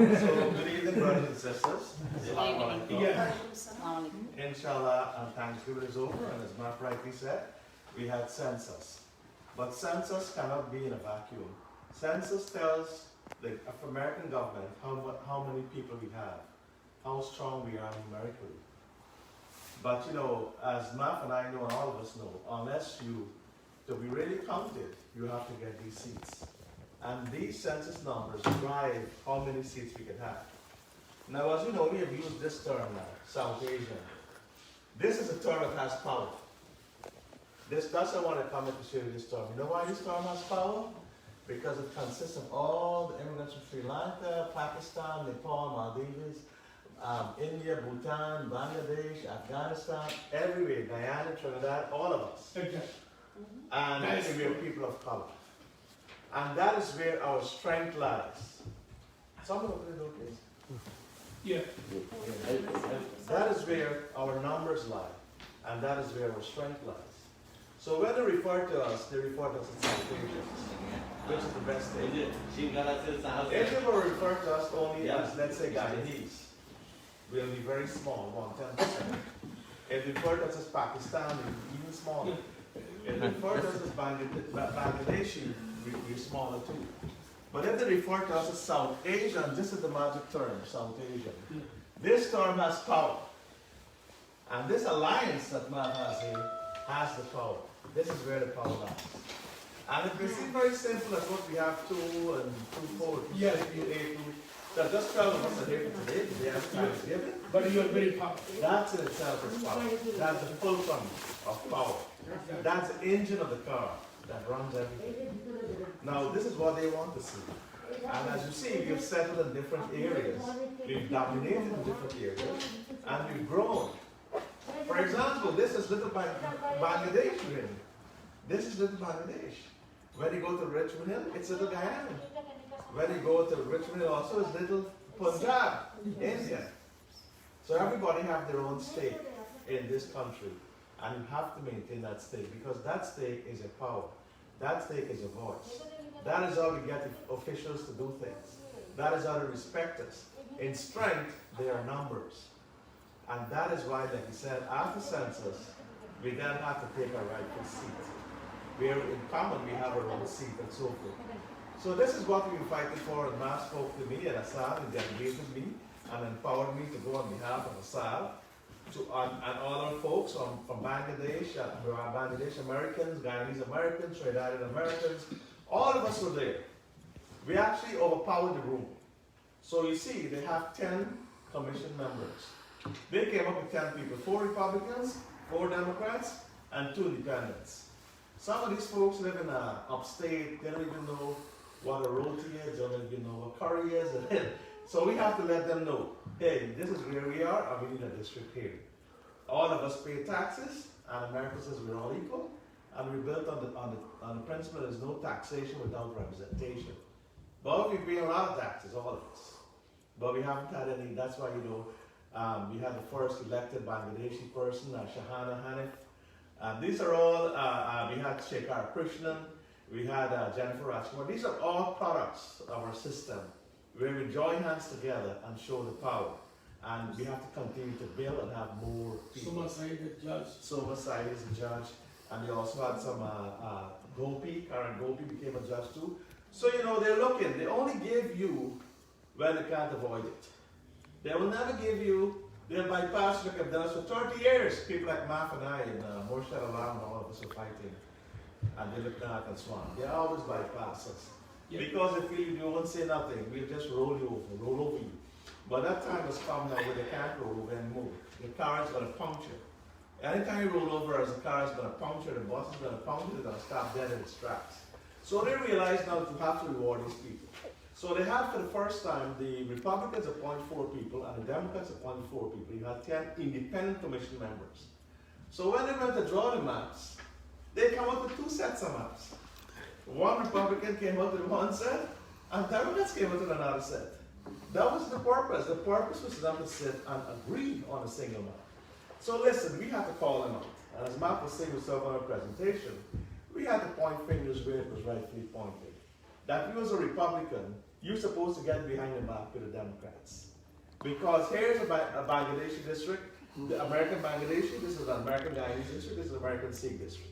So, good evening, brothers and sisters. Yeah. Inshallah, and Thanksgiving is over, and as Mark rightly said, we had census. But census cannot be in a vacuum. Census tells the American government how many people we have, how strong we are numerically. But you know, as Maf and I know, and all of us know, to be really counted, you have to get these seats. And these census numbers drive how many seats we can have. Now, as you know, we have used this term now, South Asian. This is a term that has power. That's why I want to come in to show you this term. You know why this term has power? Because it consists of all the immigrants from Sri Lanka, Pakistan, Nepal, Maldives, India, Bhutan, Bangladesh, Afghanistan, everywhere, Guyana, Trinidad, all of us. Okay. And we are people of color. And that is where our strength lies. Someone open the door, please. Yeah. That is where our numbers lie. And that is where our strength lies. So when they refer to us, they refer to us as South Asians, which is the best thing. If they were referred to us only as, let's say, Guyanese, we'll be very small, 1/10%. If they refer to us as Pakistani, even smaller. If they refer to us as Bangladeshi, we're smaller too. But if they refer to us as South Asian, this is the magic term, South Asian. This term has power. And this alliance that man has here has the power. This is where the power lies. And it may seem very simple as what we have 2 and 2, 4, 2, 6, 2, 8, 2. That just 12 of us are here for today, they have Thanksgiving. But you're very powerful. That's in itself is power. That's the fulcrum of power. That's the engine of the car that runs everything. Now, this is what they want to see. And as you see, we've settled in different areas. We've dominated in different areas. And we've grown. For example, this is little Bangladesh really. This is little Bangladesh. When you go to Richmond Hill, it's little Guyana. When you go to Richmond Hill also, it's little Punjab, India. So everybody have their own stake in this country. And you have to maintain that stake because that stake is a power. That stake is a voice. That is how we get officials to do things. That is how they respect us. In strength, they are numbers. And that is why, like he said, after census, we then have to take our rightful seat. Where in common we have our own seat and so forth. So this is what we've been fighting for, and Matt spoke to me and ASAAL and delegated me and empowered me to go on behalf of ASAAL and other folks from Bangladesh, Bangladesh Americans, Guyanese Americans, Trinidadian Americans, all of us were there. We actually overpowered the room. So you see, they have 10 commission members. They came up with 10 people, 4 Republicans, 4 Democrats, and 2 independents. Some of these folks live in upstate, they don't even know what a roti is, they don't even know what curry is. So we have to let them know, hey, this is where we are, and we need a district here. All of us pay taxes, and America says we're all equal, and we're built on the principle there's no taxation without representation. But we pay a lot of taxes, all of us. But we haven't had any, that's why, you know, we had the first elected Bangladeshi person, Shahana Hanif. These are all, we had Shekhar Krishnan, we had Jennifer Rajkumar. These are all products of our system where we join hands together and show the power. And we have to continue to build and have more people. Soma Said, the judge. Soma Said is the judge. And we also had some Gopi, Karen Gopi became a judge too. So, you know, they're looking. They only give you when they can't avoid it. They will never give you, they'll bypass, look at us for 30 years. People like Maf and I and Morshad Alam and all of us are fighting. And they look at and Swan. They always bypass us. Yep. Because they feel you won't say nothing, we'll just roll over you. But that time has come now where they can't roll over anymore. The car is going to puncture. Anytime you roll over, as the car is going to puncture, the bus is going to puncture, they're going to stop dead in its tracks. So they realize now to have to reward these people. So they had for the first time, the Republicans appoint 4 people and the Democrats appoint 4 people. You had 10 independent commission members. So when they went to draw the maps, they come up with 2 sets of maps. One Republican came out with one set, and Democrats came out with another set. That was the purpose. The purpose was for them to sit and agree on a single map. So listen, we had to call them out. And as Matt was saying himself on our presentation, we had to point fingers where it was rightfully pointed. That if he was a Republican, you're supposed to get behind the map with the Democrats. Because here's a Bangladeshi district, the American Bangladeshi, this is an American Guyanese district, this is an American Sikh district.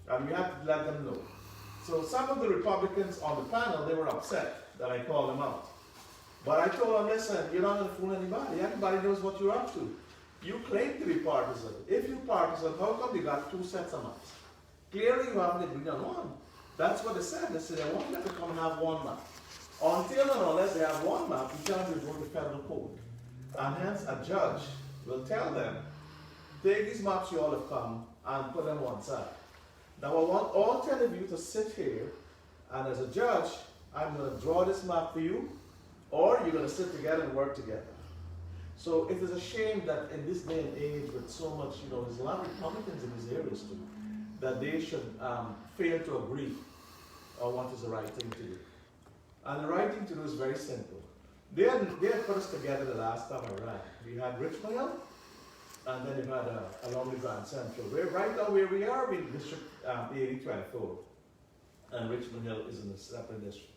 And we have to let them know. So some of the Republicans on the panel, they were upset that I called them out. But I told them, listen, you're not going to fool anybody. Everybody knows what you're up to. You claim to be partisan. If you're partisan, how come you got two sets of maps? Clearly you haven't agreed on one. That's what they said. They said they want them to come and have one map. Until and unless they have one map, you can't go to federal court. And hence a judge will tell them, take these maps you all have come and put them one side. Now I want all 10 of you to sit here, and as a judge, I'm going to draw this map for you, or you're going to sit together and work together. So it is a shame that in this day and age with so much, there's a lot of Republicans in these areas too, that they should fail to agree on what is the right thing to do. And the right thing to do is very simple. They had put us together the last time I ran. We had Richmond Hill, and then you had along the Grand Central. Right now where we are, we're in District 8024, and Richmond Hill is in a separate district.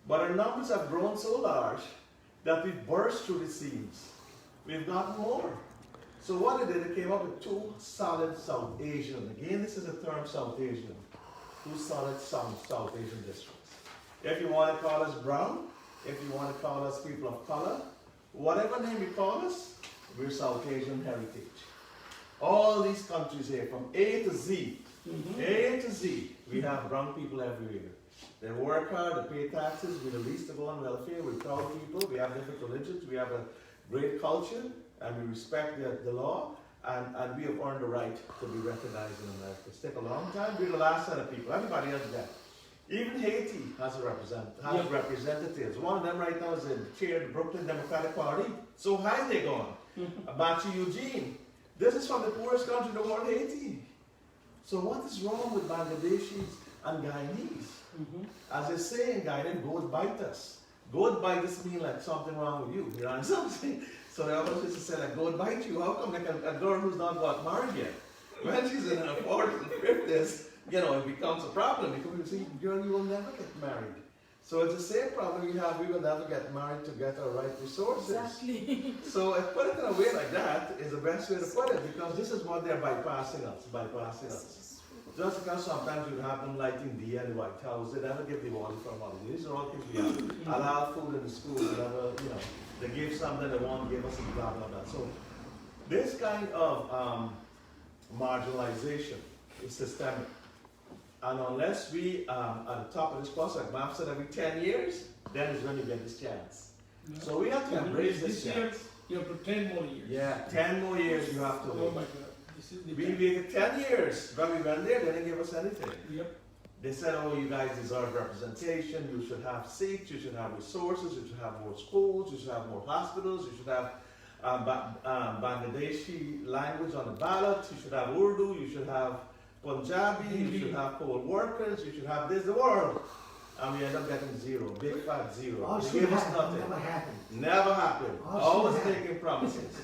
But our numbers have grown so large that we've burst through the seams. We've gotten more. So what they did, they came up with two solid South Asian, again this is the term South Asian, two solid South Asian districts. If you want to call us brown, if you want to call us people of color, whatever name you call us, we're South Asian heritage. All these countries here, from A to Z, A to Z, we have brown people everywhere. They work hard, they pay taxes, we're the least to go on welfare, we're proud people, we have different religions, we have a great culture, and we respect the law, and we have earned the right to be recognized in America. It's taken a long time, we're the last set of people, everybody else that. Even Haiti has representatives. One of them right now is in chair of the Brooklyn Democratic Party. So high they gone. Abachi Eugene. This is from the poorest country in the world, Haiti. So what is wrong with Bangladeshis and Guyanese? As they say in Guyana, goat bite us. Goat bite us means like something wrong with you. You know something? So they always used to say like, goat bite you. How come like a girl who's not got married yet? When she's in her 40s and 50s, it becomes a problem because you see, girl, you will never get married. So it's the same problem we have. We will never get married to get our right resources. Exactly. So if put it in a way like that is the best way to put it, because this is what they're bypassing us. Just because sometimes you have them lighting the in the White House, they never give the water for holidays. These are all things we have. Allow food in the school, whatever, they give something they won't give us and blah, blah, blah. So this kind of marginalization is systemic. And unless we at the top of this process, like Matt said, every 10 years, then is when you get this chance. So we have to embrace this chance. You have for 10 more years. Yeah, 10 more years you have to wait. Oh my God. This is the We time. waited 10 years. When we went there, they didn't give us anything. Yep. They said, oh, you guys deserve representation, you should have seats, you should have resources, you should have more schools, you should have more hospitals, you should have Bangladeshi language on the ballot, you should have Urdu, you should have Punjabi, you should have poll workers, you should have this, the world. And we end up getting zero, big fat zero. They gave us nothing. Never happened. Never happened. Always happened. taking promises.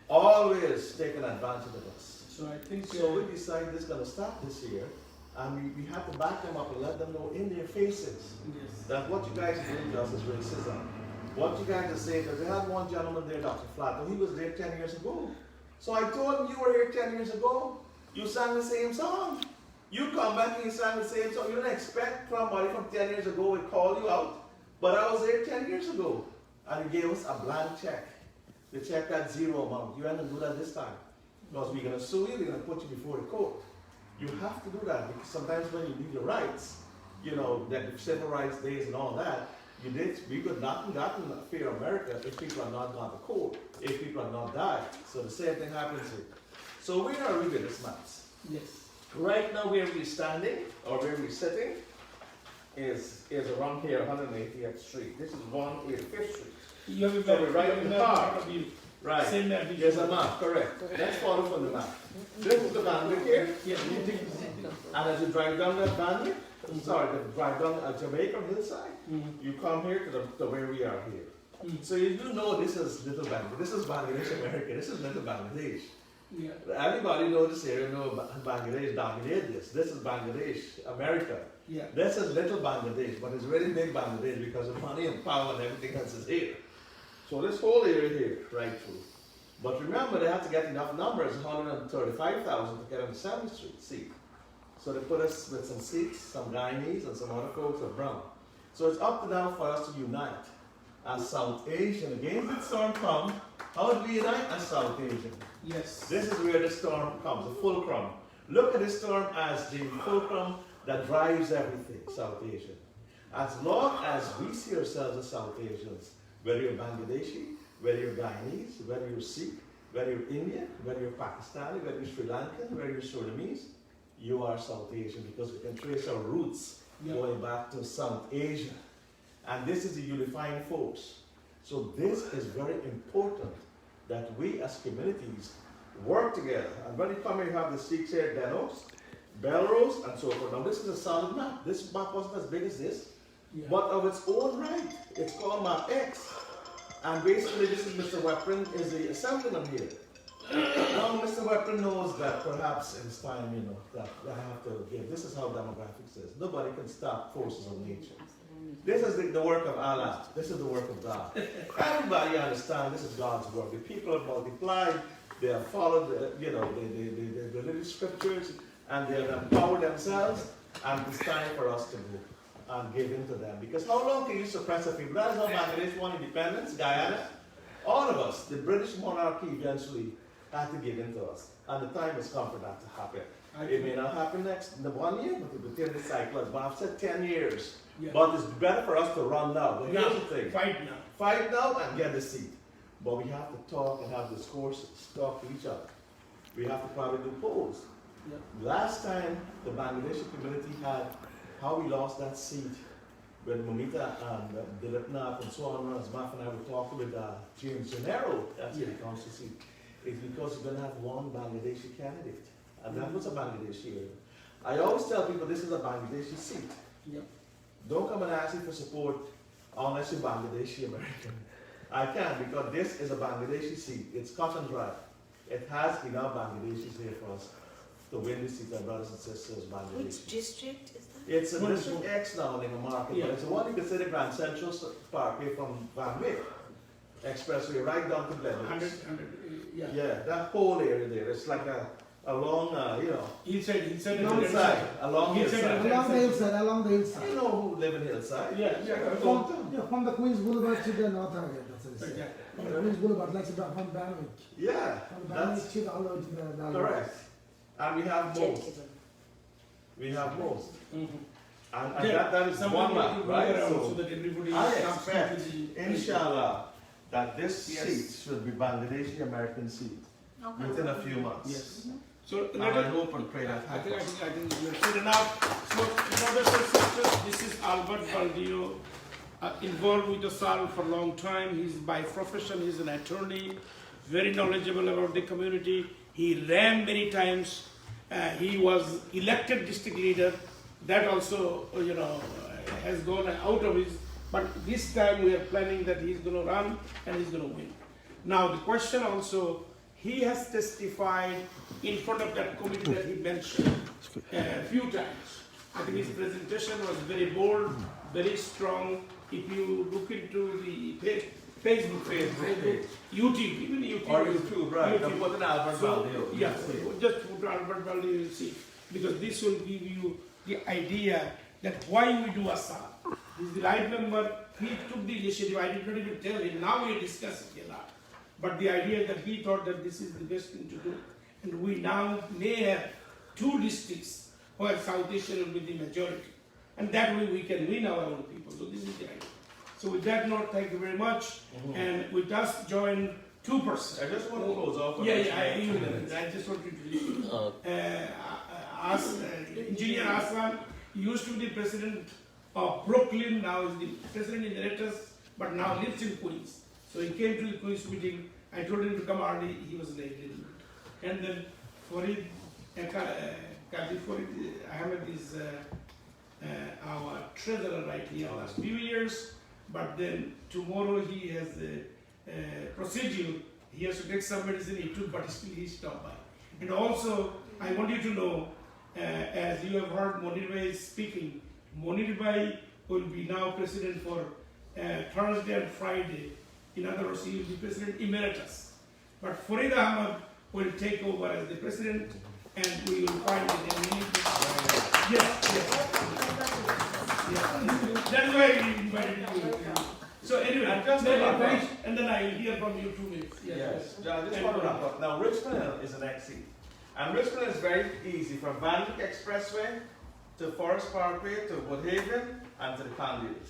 Always taking advantage of us. So I think So we decided this is going to stop this year, and we had to back them up and let them know in their faces yes. that what you guys are doing to us is racism. What you guys are saying, because we had one gentleman there, Dr. Flato, he was there 10 years ago. So I told him, you were here 10 years ago, you sang the same song. You come back and you sang the same song. You don't expect somebody from 10 years ago to call you out. But I was there 10 years ago, and he gave us a blank check. The check had zero amount. You ain't going to do that this time. Because we're going to sue you, we're going to put you before the court. You have to do that, because sometimes when you need your rights, that the civil rights days and all that, we could not have gotten a fair America if people are not gone to court, if people are not died. So the same thing happens here. So where are we with this maps? Yes. Right now where we're standing, or where we're sitting, is around here, 180th Street. This is 185th Street. You have a So map. we're right You have in a the map park. in front of you. Right. Same map. There's a map, correct. Let's follow from the map. This is the boundary here, Yeah. and as you drive down that boundary, drive down Jamaica hillside, you come here to where we are here. So you do know this is Little Bangladesh. This is Bangladesh, America. This is Little Bangladesh. Yeah. Everybody knows this area, know Bangladesh dominated this. This is Bangladesh, America. Yeah. This is little Bangladesh, but it's really big Bangladesh because of money and power and everything else is here. So this whole area here, right through. But remember, they had to get enough numbers, 135,000 to get on the 7th Street seat. So they put us with some Sikhs, some Guyanese, and some other folks of brown. So it's up to now for us to unite as South Asian. Against the storm come, how do we unite as South Asian? Yes. This is where the storm comes, the fulcrum. Look at this storm as the fulcrum that drives everything, South Asian. As long as we see ourselves as South Asians, whether you're Bangladeshi, whether you're Guyanese, whether you're Sikh, whether you're Indian, whether you're Pakistani, whether you're Sri Lankan, whether you're Sudanese, you are South Asian because we can trace our roots going back to South Asia. And this is the unifying force. So this is very important that we as communities work together. And when you come here, you have the Sikhs here, Denos, Belrose, and so forth. Now this is a solid map. This map wasn't as big as this, but of its own right. It's called Map X. And basically this is Mr. Weprin is the assemblyman here. Now Mr. Weprin knows that perhaps it's time, you know, that I have to give. This is how demographics is. Nobody can stop forces of nature. This is the work of Allah. This is the work of God. Everybody understands this is God's work. The people have multiplied. They have followed, the religious scriptures, and they have empowered themselves. And it's time for us to go and give in to them. Because how long can you suppress a people? That is how Bangladesh won independence, Guyana. All of us, the British monarchy eventually had to give in to us. And the time has come for that to happen. It may not happen next in 1 year, but within the cycle. But I've said 10 years. Yeah. But it's better for us to run now. But here's the thing. Fight now. Fight now and get a seat. But we have to talk and have discourses, talk to each other. We have to probably do polls. Yep. Last time the Bangladeshi community had how we lost that seat when Momita and Dilip Nath and so on, as Maf and I were talking with James Gennaro, that's the council seat. It's because you're going to have one Bangladeshi candidate. And that was a Bangladeshi area. I always tell people this is a Bangladeshi seat. Yep. Don't come and ask me for support unless you're Bangladeshi American. I can't because this is a Bangladeshi seat. It's cut and dry. It has enough Bangladeshis here for us to win this seat, our brothers and sisters, Bangladesh. Which district is that? It's a District X now in the market, but it's the one you consider Grand Central Park here from Van Wyck Expressway right down to Glenwood. Yeah, that whole area there. It's like a long, hillside, along the hillside. Along the hillside. You know who live in hillside? From the Queens Boulevard to the north area. That's it. Queens Boulevard, like from Van Wyck. Yeah, From Van Wyck to all the way to the valley. correct. And we have most. We have most. Mm-hmm. And that is one map, right? So that everybody I comes expect, to the inshallah, that this seat should be Bangladeshi American seat within a few months. Yes. So and I hope and pray that I happens. think we've said enough. So, brothers and sisters, this is Albert Baldeo, involved with ASAAL for a long time. He's by profession, he's an attorney, very knowledgeable about the community. He ran many times. He was elected district leader. That also, has gone out of his. But this time we are planning that he's going to run and he's going to win. Now the question also, he has testified in front of that committee that he mentioned a few times. I think his presentation was very bold, very strong. If you look into the Facebook page, YouTube, even YouTube. Or YouTube, right? YouTube. Put an Albert Baldeo. Yeah, just put Albert Baldeo, you see. Because this will give you the idea that why we do ASAAL. He's the right member. He took the initiative. I did not even tell him. Now we are discussing a lot. But the idea that he thought that this is the best thing to do. And we now may have 2 districts where South Asia will be the majority. And that way we can win our own people. So this is the idea. So with that note, thank you very much. And we just joined 2%. I just want to close off. I just want you to listen. Engineer Hassan used to be the president of Brooklyn, now is the president emeritus, but now lives in Queens. So he came to the Queens meeting. I told him to come early. He was late. And then Farid Ahmed is our treasurer right here last few years. But then tomorrow he has a procedure. He has to take some medicine he took, but still he stopped by. And also, I want you to know, as you have heard Monir Bhai speaking, Monir Bhai will be now president for Thursday and Friday. In other words, he will be president emeritus. But Farid Ahmad will take over as the president, and we will find it in many places. Yes. That's why we invited you. So anyway, And just let to me wrap up. finish, and then I will hear from you 2 minutes. Yes, I just want to wrap up. Now, Richmond Hill is an exit. And Richmond is very easy from Van Dyck Expressway to Forest Parkway to Woodhaven and to the Conduit.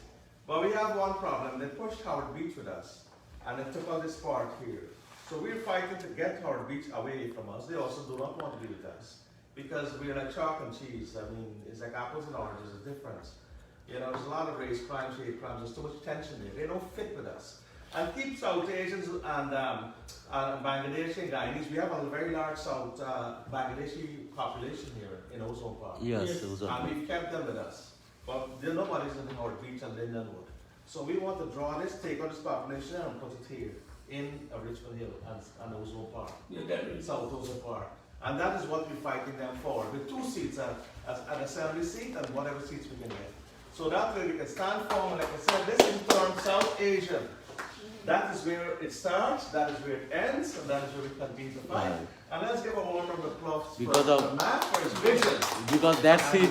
But we have one problem. They pushed Howard Beach with us, and they took out this part here. So we're fighting to get Howard Beach away from us. They also do not want to be with us because we're like chalk and cheese. I mean, it's like apples and oranges, the difference. You know, there's a lot of race crimes, hate crimes, there's too much tension there. They don't fit with us. And keep South Asians and Bangladeshi and Guyanese. We have a very large South Bangladeshi population here in Ozone Park. Yes, Ozone. And we've kept them with us. But nobody's in Howard Beach and Lindenwood. So we want to draw this, take out this population and put it here in Richmond Hill and Ozone Park. Yeah, that will South Ozone Park. And that is what we're fighting them for, with 2 seats, an assembly seat and whatever seats we can get. So that way we can stand firm, and like I said, this is termed South Asian. That is where it starts, that is where it ends, and that is where we continue to fight. Right. And let's give a warm round of applause Because for of- the man for his vision. Because that's it.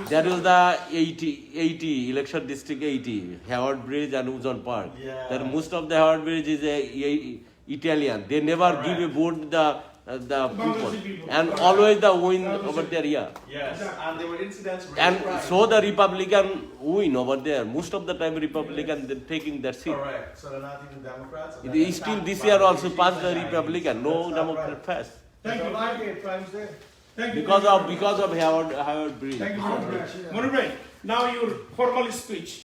That is the 80 election district 80 Howard Bridge and Ozone Park. Yeah. That most of the Howard Bridge is Italian. They never Correct. give a vote the Bangladeshi people, people. and Correct. always the win Bangladeshi over there. Yeah. Yes, and there were incidents. And race so crimes. the Republican win over there. Most of the time Republican they're taking that seat. Correct. So they're not even Democrats. and It they're is still attacked this by year also Bangladeshi passed the and Chinese. Republican. No That's not Democrat right. passed. Thank you. There's a lot of hate crimes there. Thank you. Because of Howard Bridge. Thank you very much. Yeah. Monir Bhai, now your formal speech.